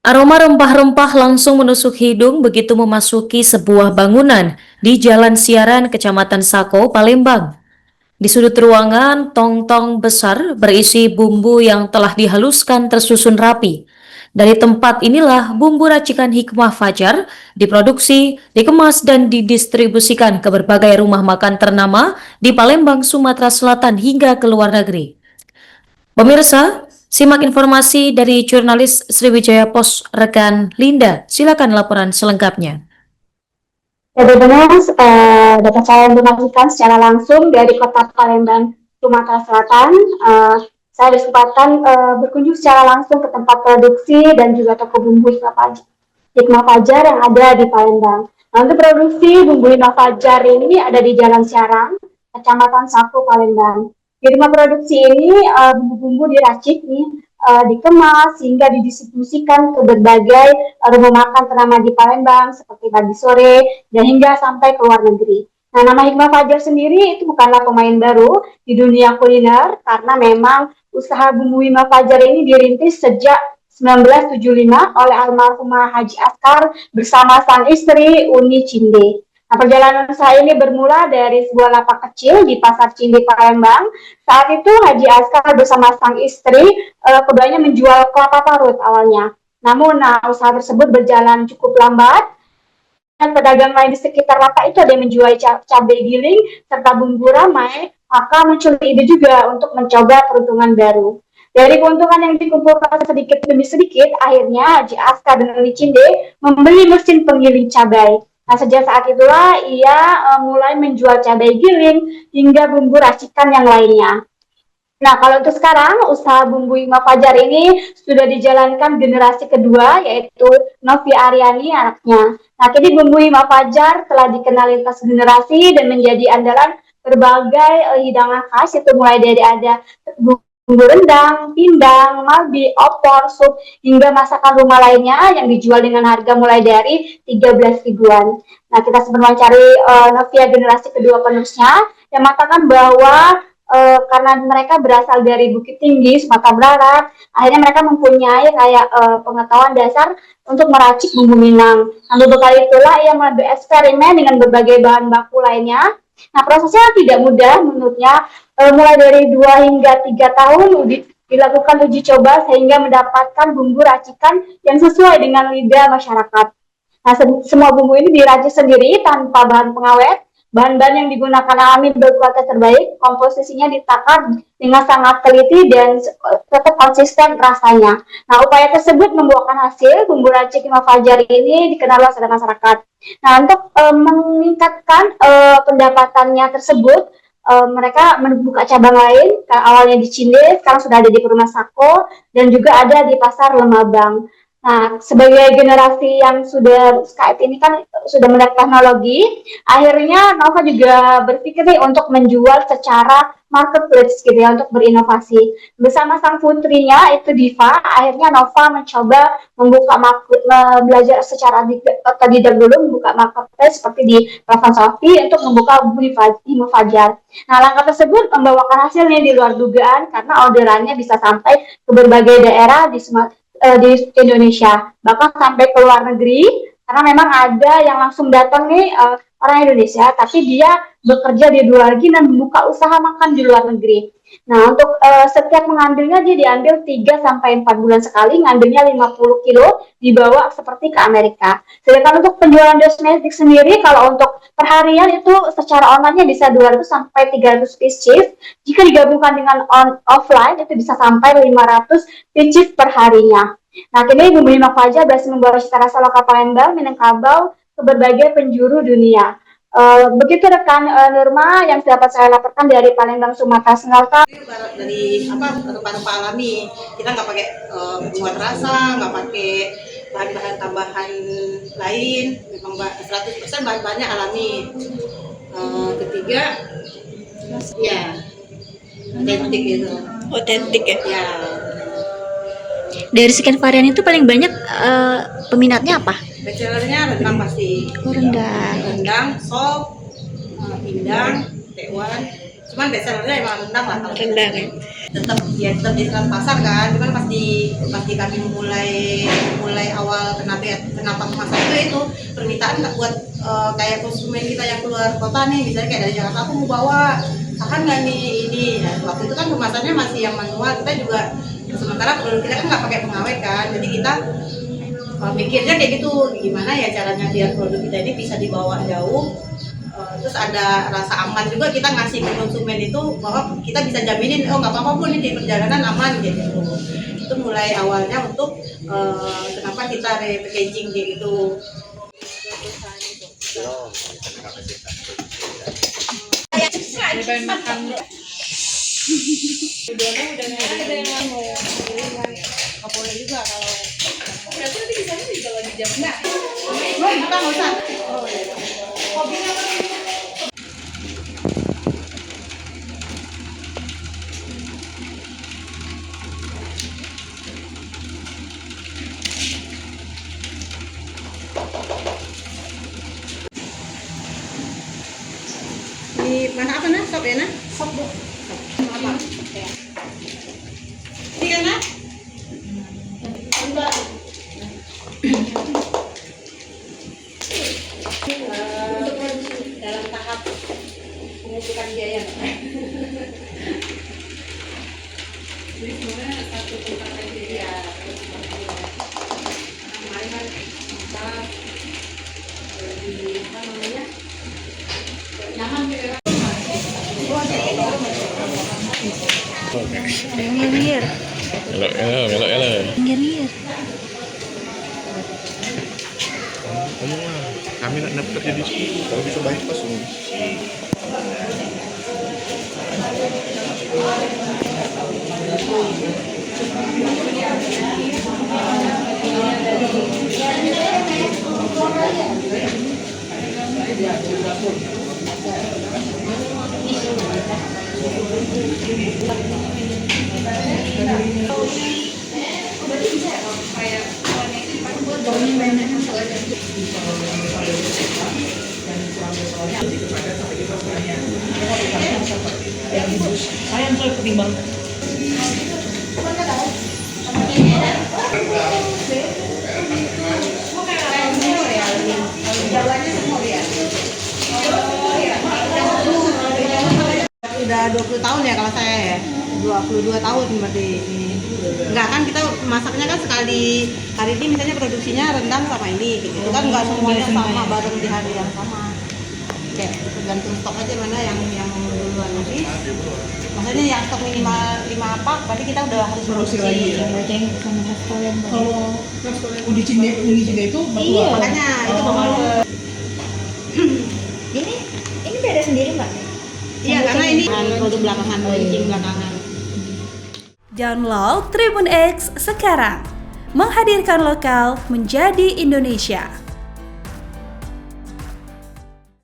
Aroma rempah-rempah langsung menusuk hidung begitu memasuki sebuah bangunan di Jalan Siaran, Kecamatan Sako, Palembang. Di sudut ruangan, tong-tong besar berisi bumbu yang telah dihaluskan tersusun rapi. Dari tempat inilah bumbu racikan Hikmah Fajar diproduksi, dikemas, dan didistribusikan ke berbagai rumah makan ternama di Palembang, Sumatera Selatan hingga ke luar negeri. Pemirsa, simak informasi dari jurnalis Sriwijaya Pos rekan Linda. Silakan laporan selengkapnya. Ya benar, dapat saya informasikan secara langsung dari Kota Palembang, Sumatera Selatan. Saya berkesempatan berkunjung secara langsung ke tempat produksi dan juga toko bumbu Hikmah Fajar yang ada di Palembang. Nah, untuk produksi bumbu Hikmah Fajar ini ada di Jalan Siarang, Kecamatan Saku, Palembang. Di rumah produksi ini bumbu-bumbu diracik nih, dikemas hingga didistribusikan ke berbagai rumah makan ternama di Palembang seperti pagi sore dan hingga sampai ke luar negeri. Nah, nama Hikmah Fajar sendiri itu bukanlah pemain baru di dunia kuliner karena memang usaha bumbu Hikmah Fajar ini dirintis sejak 1975 oleh almarhumah Haji Askar bersama sang istri Uni Cinde. Nah, perjalanan saya ini bermula dari sebuah lapak kecil di Pasar Cinde, Palembang. Saat itu Haji Askar bersama sang istri keduanya menjual kelapa parut awalnya. Namun, usaha tersebut berjalan cukup lambat dan pedagang lain di sekitar lapak itu ada yang menjual cabai giling serta bumbu ramai, maka muncul ide juga untuk mencoba peruntungan baru. Dari keuntungan yang dikumpulkan sedikit demi sedikit, akhirnya Haji Askar dan Uli Cinde membeli mesin penggiling cabai. Nah, sejak saat itulah ia mulai menjual cabai giling hingga bumbu racikan yang lainnya. Nah, kalau untuk sekarang, usaha bumbu Hikmah Fajar ini sudah dijalankan generasi kedua, yaitu Novi Aryani anaknya. Nah, kini bumbu Hikmah Fajar telah dikenal lintas generasi dan menjadi andalan berbagai hidangan khas, itu mulai dari ada bumbu rendang, pindang, malbi, opor, sup, hingga masakan rumah lainnya yang dijual dengan harga mulai dari 13 ribuan. Nah, kita sebenarnya cari Novia generasi kedua penerusnya yang mengatakan bahwa karena mereka berasal dari Bukit Tinggi, Sumatera Barat, akhirnya mereka mempunyai kayak pengetahuan dasar untuk meracik bumbu Minang. Nah, beberapa itulah ia bereksperimen dengan berbagai bahan baku lainnya. Nah, prosesnya tidak mudah menurutnya, mulai dari 2 hingga 3 tahun dilakukan uji coba sehingga mendapatkan bumbu racikan yang sesuai dengan lidah masyarakat. Nah, semua bumbu ini diracik sendiri tanpa bahan pengawet. Bahan-bahan yang digunakan alami berkualitas terbaik, komposisinya ditakar dengan sangat teliti dan tetap konsisten rasanya. Nah, upaya tersebut membuahkan hasil. Bumbu racik Hikmah Fajar ini dikenal oleh masyarakat. Nah, untuk meningkatkan pendapatannya tersebut, mereka membuka cabang lain. Awalnya di Cinde, sekarang sudah ada di Perumahan Sako dan juga ada di Pasar Lemabang. Nah, sebagai generasi yang sudah saat ini kan sudah melek teknologi, akhirnya Nova juga berpikir nih untuk menjual secara marketplace gitu ya, untuk berinovasi. Bersama sang putrinya itu Diva, akhirnya Nova mencoba membuka belajar secara otodidak dulu membuka marketplace seperti di platform Shopee untuk membuka Bumi Fajar. Nah, langkah tersebut membawakan hasilnya di luar dugaan karena orderannya bisa sampai ke berbagai daerah di Indonesia, bahkan sampai ke luar negeri, karena memang ada yang langsung datang nih orang Indonesia, tapi dia bekerja di luar negeri dan membuka usaha makan di luar negeri. Nah, untuk setiap mengambilnya dia diambil 3 sampai 4 bulan sekali, ngambilnya 50 kilo, dibawa seperti ke Amerika. Sedangkan untuk penjualan domestik sendiri, kalau untuk perharian itu secara online-nya bisa 200 sampai 300 pieces. Jika digabungkan dengan offline itu bisa sampai 500 pieces per harinya. Nah, kini Bumbu Hikmah Fajar berhasil membawa cita rasa lokal Palembang, Minangkabau ke berbagai penjuru dunia. Begitu rekan Nurma yang dapat saya laporkan dari Palembang, Sumatera Selatan. Dari rempah-rempah alami, kita nggak pakai buat rasa, nggak pakai bahan-bahan tambahan lain, memang 100% bahan-bahannya alami. Ketiga, ya otentik gitu. Otentik ya. Ya. Dari sekian varian itu paling banyak peminatnya apa? Bestsellernya rendang pasti. Oh, rendang. Rendang, sop, pindang, tekwan, Cuman bestsellernya emang rendang lah kalau Rendang ya. tetap di dalam pasar kan, cuman pasti kami mulai awal kenapa kemasan itu permintaan buat kayak konsumen kita yang keluar kota nih, misalnya kayak dari Jakarta, aku mau bawa tahan nggak nih ini. Nah, waktu itu kan kemasannya masih yang manual, kita juga sementara produk kita kan nggak pakai pengawet kan, jadi kita mikirnya kayak gitu, gimana ya caranya biar produk kita ini bisa dibawa jauh. Terus ada rasa aman juga kita ngasih ke konsumen itu bahwa kita bisa jaminin nggak apa-apa pun ini di perjalanan aman gitu. Itu mulai awalnya untuk kenapa kita repackaging kayak gitu. Nggak boleh juga kalau berarti nanti di sana juga lagi jam nggak usah. Di mana apa nah? Sop ya nah? Sop bu. Apa? Ini kan nah? Dalam tahap pengumpulan biaya. Jadi sebenarnya satu tempat aja ya. Kemarin kan kita di apa namanya? Nyaman gitu. Ngir-ngir. Elok. Ngir-ngir. Ngomong lah, kami nak kerja di sini. Kalau bisa bypass ini. Udah 20 tahun ya kalau saya ya. 22 tahun berarti ini. Enggak kan kita masaknya kan sekali hari ini misalnya produksinya rendang sama ini gitu. Itu kan enggak semuanya sama bareng di hari yang sama. Kayak tergantung stok aja mana yang duluan nanti. Maksudnya yang stok minimal 5 pak berarti kita udah harus produksi lagi. Kalau udah Cina itu mertua. Makanya itu Ini beda sendiri mbak. iya karena ini produk belakangan, launching belakangan. Download Tribun X sekarang, menghadirkan lokal menjadi Indonesia.